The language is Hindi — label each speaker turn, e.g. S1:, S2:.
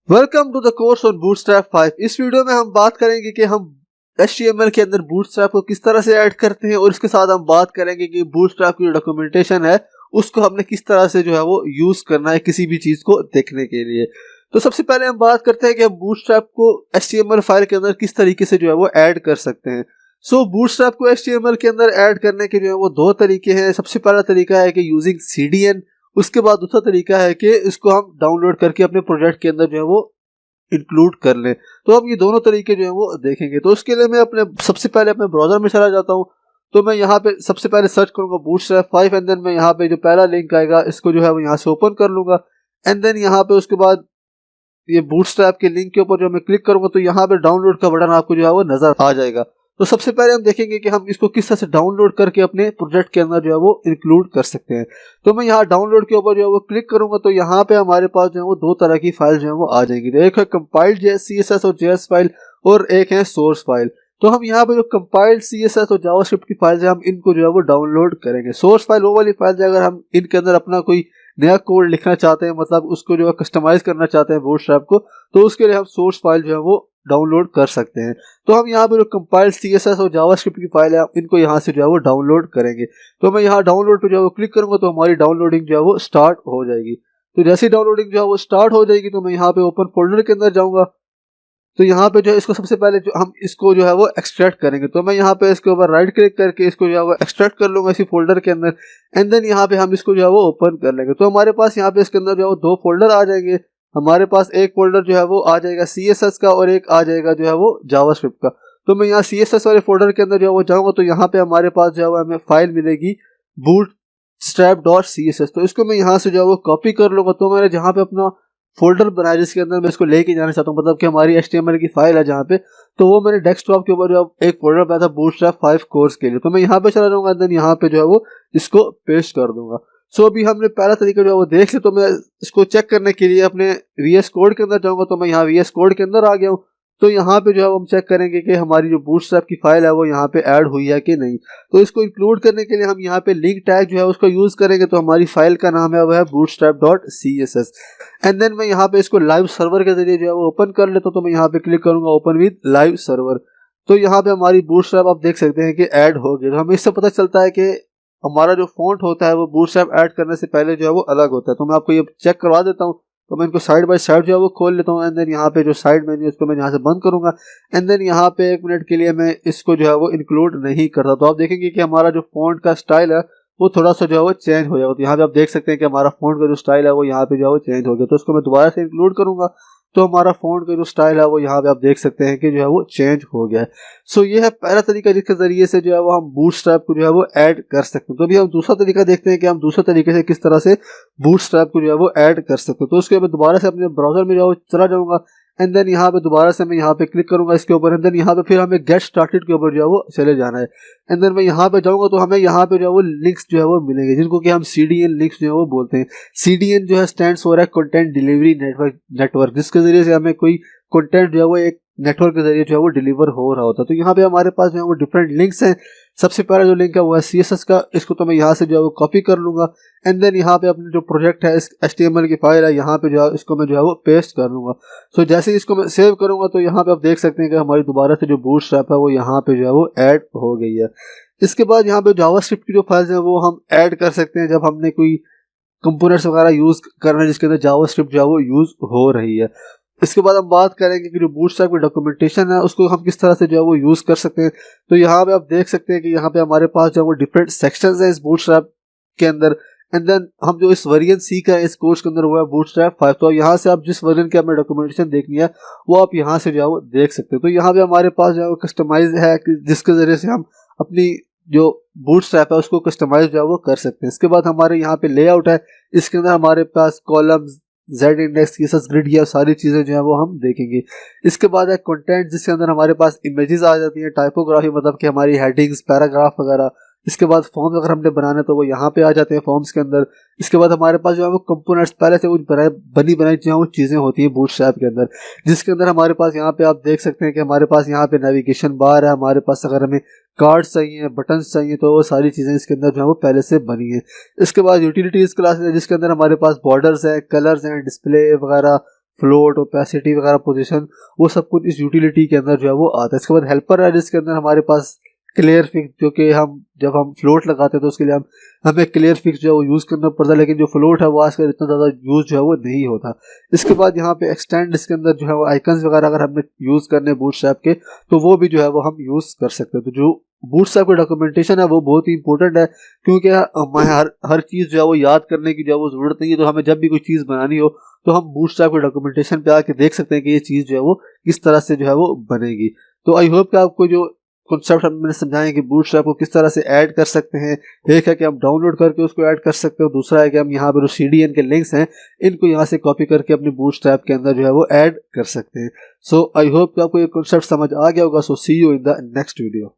S1: Welcome to the course on bootstrap 5। इस वीडियो में हम बात करेंगे कि हम HTML के अंदर बूटस्ट्रैप को किस तरह से ऐड करते हैं और इसके साथ हम बात करेंगे कि बूटस्ट्रैप की जो डॉक्यूमेंटेशन है उसको हमने किस तरह से जो है वो यूज करना है किसी भी चीज को देखने के लिए। तो सबसे पहले हम बात करते हैं कि हम बूटस्ट्रैप को HTML फाइल के अंदर किस तरीके से जो है वो ऐड कर सकते हैं। बूटस्ट्रैप को HTML के अंदर ऐड करने के जो है वो दो तरीके हैं। सबसे पहला तरीका है कि यूजिंग CDN। उसके बाद दूसरा तरीका है कि इसको हम डाउनलोड करके अपने प्रोजेक्ट के अंदर जो है वो इंक्लूड कर लें। तो हम ये दोनों तरीके जो है वो देखेंगे। तो उसके लिए मैं अपने सबसे पहले अपने ब्राउजर में चला जाता हूँ। तो मैं यहाँ पे सबसे पहले सर्च करूंगा बूटस्ट्रैप 5 एंड देन मैं यहाँ पे जो पहला लिंक आएगा इसको जो है वो यहाँ से ओपन कर लूंगा एंड देन यहाँ पे उसके बाद ये बूटस्ट्रैप के लिंक के ऊपर जो मैं क्लिक करूंगा तो यहाँ पे डाउनलोड का बटन आपको जो है वो नजर आ जाएगा। तो सबसे पहले हम देखेंगे कि हम इसको किस तरह से डाउनलोड करके अपने प्रोजेक्ट के अंदर जो है वो इंक्लूड कर सकते हैं। तो मैं यहाँ डाउनलोड के ऊपर जो है वो क्लिक करूंगा तो यहाँ पे हमारे पास जो है वो दो तरह की फाइल जो है वो आ जाएंगी। तो एक है कंपाइल्ड CSS और JS फाइल और एक है सोर्स फाइल। तो हम यहाँ पे जो कंपाइल्ड CSS और जावास्क्रिप्ट की फाइल है हम इनको जो है वो डाउनलोड करेंगे। सोर्स फाइल वो वाली फाइल है अगर हम इनके अंदर अपना कोई नया कोड लिखना चाहते हैं, मतलब उसको जो है कस्टमाइज करना चाहते हैं बूटस्ट्रैप को, तो उसके लिए हम सोर्स फाइल जो है वो डाउनलोड कर सकते हैं। तो हम यहाँ पे जो कंपाइल्ड CSS और जावास्क्रिप्ट की फाइल है इनको यहाँ से जो है वो डाउनलोड करेंगे। तो मैं यहाँ डाउनलोड पे जो है वो क्लिक करूंगा तो हमारी डाउनलोडिंग जो है वो स्टार्ट हो जाएगी। तो जैसे ही डाउनलोडिंग जो है वो स्टार्ट हो जाएगी तो मैं यहाँ पे ओपन फोल्डर के अंदर जाऊंगा। तो यहाँ पे जो है इसको सबसे पहले जो हम इसको जो है वो एक्सट्रैक्ट करेंगे। तो मैं यहाँ पे इसके ऊपर राइट क्लिक करके इसको जो है वो एक्सट्रैक्ट कर लूंगा इसी फोल्डर के अंदर एंड देन यहाँ पे हम इसको जो है वो ओपन कर लेंगे। तो हमारे पास यहाँ पे इसके अंदर जो है वो दो फोल्डर आ जाएंगे। हमारे पास एक फोल्डर जो है वो आ जाएगा CSS का और एक आ जाएगा जो है वो जावास्क्रिप्ट का। तो मैं यहाँ CSS वाले फोल्डर के अंदर जो है वो जाऊंगा तो यहाँ पे हमारे पास जो है वो हमें फाइल मिलेगी bootstrap.css। तो इसको मैं यहाँ से जो है वो कॉपी कर लूंगा। तो मैंने जहाँ पे अपना फोल्डर बनाया जिसके अंदर मैं इसको लेके जाना चाहता हूँ, मतलब कि हमारी HTML की फाइल है जहाँ पे, तो वो मैंने डेस्कटॉप के ऊपर जो एक फोल्डर बनाया था बूटस्ट्रैप 5 कोर्स के लिए। तो मैं यहाँ पे चला जाऊंगा देन यहाँ पे जो है वो इसको पेस्ट कर दूंगा। अभी हमने पहला तरीका जो है वो देख लिया। तो मैं इसको चेक करने के लिए अपने VS कोड के अंदर जाऊंगा। तो मैं यहाँ VS कोड के अंदर आ गया हूँ। तो यहाँ पे जो है हम चेक करेंगे कि हमारी जो बूटस्ट्रैप की फाइल है वो यहाँ पे ऐड हुई है कि नहीं। तो इसको इंक्लूड करने के लिए हम यहाँ पे लिंक टैग जो है उसको यूज करेंगे। तो हमारी फाइल का नाम है वो है bootstrap.css एंड देन मैं यहाँ पे इसको लाइव सर्वर के जरिए जो है वो ओपन कर लेता हूँ। तो मैं यहाँ पे क्लिक करूंगा ओपन विद लाइव सर्वर। तो यहाँ पे हमारी बूटस्ट्रैप आप देख सकते हैं कि ऐड हो गया। तो हमें इससे पता चलता है कि हमारा जो फॉन्ट होता है वो बूटस्ट्रैप ऐड करने से पहले जो है वो अलग होता है। तो मैं आपको ये चेक करवा देता हूँ। तो मैं इनको साइड बाय साइड जो है वो खोल लेता हूँ एंड देन यहाँ पे जो साइड मेन्यू इसको मैं यहाँ से बंद करूंगा एंड देन यहाँ पे 1 मिनट के लिए मैं इसको जो है वो इंक्लूड नहीं करता। तो आप देखेंगे कि हमारा जो फॉन्ट का स्टाइल है वो थोड़ा सा जो है वो चेंज हो जाएगा। तो यहाँ पे आप देख सकते हैं कि हमारा फॉन्ट का जो स्टाइल है वो यहाँ पे जो है वो चेंज हो गया। तो इसको मैं दोबारा से इंक्लूड करूंगा तो हमारा फॉन्ट का जो स्टाइल है वो यहाँ पे आप देख सकते हैं कि जो है वो चेंज हो गया है। ये है पहला तरीका जिसके जरिए से जो है वो हम बूटस्ट्रैप को जो है वो ऐड कर सकते हैं। तो अभी हम दूसरा तरीका देखते हैं कि हम दूसरे तरीके से किस तरह से बूटस्ट्रैप को जो है वो ऐड कर सकते हैं। तो उसके बाद दोबारा से अपने ब्राउजर में जो है चला जाऊंगा एंड देन यहाँ पे दोबारा से मैं यहाँ पे क्लिक करूंगा इसके ऊपर एंड देन यहाँ पे फिर हमें गेट स्टार्टेड के ऊपर जो है वो चले जाना है एंड देन मैं यहाँ पे जाऊंगा तो हमें यहाँ पे जो है वो लिंक्स जो है वो मिलेंगे जिनको कि हम CDN लिंक्स जो है वो बोलते हैं। CDN जो है स्टैंड्स फॉर है कंटेंट डिलीवरी नेटवर्क, जिसके जरिए से हमें कोई कंटेंट जो है वो एक नेटवर्क के जरिए जो है वो डिलीवर हो रहा होता है। तो यहाँ पे हमारे पास जो है वो डिफरेंट लिंक्स हैं। सबसे पहला जो लिंक है वो है CSS का। इसको तो मैं यहाँ से जो है वो कॉपी कर लूंगा एंड देन यहाँ पे अपने जो प्रोजेक्ट है इस HTML की फाइल है यहाँ पे जो है इसको मैं जो है वो पेस्ट कर लूंगा। जैसे ही इसको मैं सेव करूंगा तो यहाँ पे आप देख सकते हैं कि हमारी दोबारा से जो बूटस्ट्रैप है वो यहाँ पे जो है वो ऐड हो गई है। इसके बाद यहाँ पे जावास्क्रिप्ट की जो फाइल्स हैं वो हम ऐड कर सकते हैं जब हमने कोई कंपोनेंट्स वगैरह यूज करना है जिसके अंदर जावास्क्रिप्ट जो है वो यूज हो रही है। इसके बाद हम बात करेंगे कि जो बूटस्ट्रैप की डॉक्यूमेंटेशन है उसको हम किस तरह से जो है वो यूज कर सकते हैं। तो यहाँ पे आप देख सकते हैं कि यहाँ पे हमारे पास जो है वो डिफरेंट सेक्शंस हैं इस बूटस्ट्रैप के अंदर एंड देन हम जो इस वर्जन सी का इस कोर्स के अंदर हुआ है बूटस्ट्रैप 5। तो यहाँ से आप जिस वर्जन की हमें डॉक्यूमेंटेशन देखनी है वो आप यहाँ से जो है वो देख सकते हैं। तो यहाँ पे हमारे पास जो है वो कस्टमाइज है जिसके जरिए से हम अपनी जो बूटस्ट्रैप है उसको कस्टमाइज जो है वो कर सकते हैं। इसके बाद हमारे यहाँ पे लेआउट है, इसके अंदर हमारे पास कॉलम्स Z इंडेक्स की सब ग्रिड या सारी चीजें जो है वो हम देखेंगे। इसके बाद है कंटेंट जिसके अंदर हमारे पास इमेजेस आ जाती हैं, टाइपोग्राफी मतलब कि हमारी हेडिंग्स पैराग्राफ वगैरह। इसके बाद फॉर्म्स अगर हमने बनाने तो वो यहाँ पे आ जाते हैं फॉर्म्स के अंदर। इसके बाद हमारे पास जो है वो कंपोनेंट्स पहले से वो बनी बनाई जो है वो चीजें होती हैं बूटस्ट्रैप के अंदर, जिसके अंदर हमारे पास यहाँ पे आप देख सकते हैं कि हमारे पास यहाँ पे नेविगेशन बार है, हमारे पास अगर हमें कार्ड्स चाहिए बटन्स चाहिए तो वो सारी चीजें इसके अंदर जो है वो पहले से बनी है। इसके बाद यूटिलिटीज क्लास है जिसके अंदर हमारे पास बॉर्डर्स है, कलर्स हैं, डिस्प्ले वगैरह, फ्लोट, ओपेसिटी वगैरह, पोजीशन, वो सब कुछ इस यूटिलिटी के अंदर जो है वो आता है। इसके बाद हेल्पर है जिसके अंदर हमारे पास क्लियर फिक्स, जो कि जब हम फ्लोट लगाते हैं तो उसके लिए हमें क्लियर फिक्स जो है वो यूज़ करना पड़ता है, लेकिन जो फ्लोट है वो आजकल इतना ज़्यादा यूज़ जो है वो नहीं होता। इसके बाद यहाँ पे एक्सटेंड, इसके अंदर जो है वो आइकन्स वगैरह अगर हमने यूज़ करने बूटस्ट्रैप के, तो वो भी जो है वो हम यूज़ कर सकते हैं। तो जो बूटस्ट्रैप की डॉक्यूमेंटेशन है वो बहुत ही इंपॉर्टेंट है, क्योंकि हमें हर चीज़ जो है वो याद करने की जो है वो ज़रूरत नहीं है। तो हमें जब भी कोई चीज़ बनानी हो तो हम बूटस्ट्रैप की डॉक्यूमेंटेशन पे आके देख सकते हैं कि ये चीज़ जो है वो किस तरह से जो है वो बनेगी। तो आई होप कि आपको जो कॉन्सेप्ट मैंने समझाएं कि बूटस्ट्रैप को किस तरह से ऐड कर सकते हैं, एक है कि हम डाउनलोड करके उसको ऐड कर सकते हो, दूसरा है कि हम यहाँ पर जो CDN के लिंक्स हैं इनको यहाँ से कॉपी करके अपने बूटस्ट्रैप के अंदर जो है वो ऐड कर सकते हैं। सो आई होप कि आपको ये कॉन्सेप्ट समझ आ गया होगा। So see you in the next video.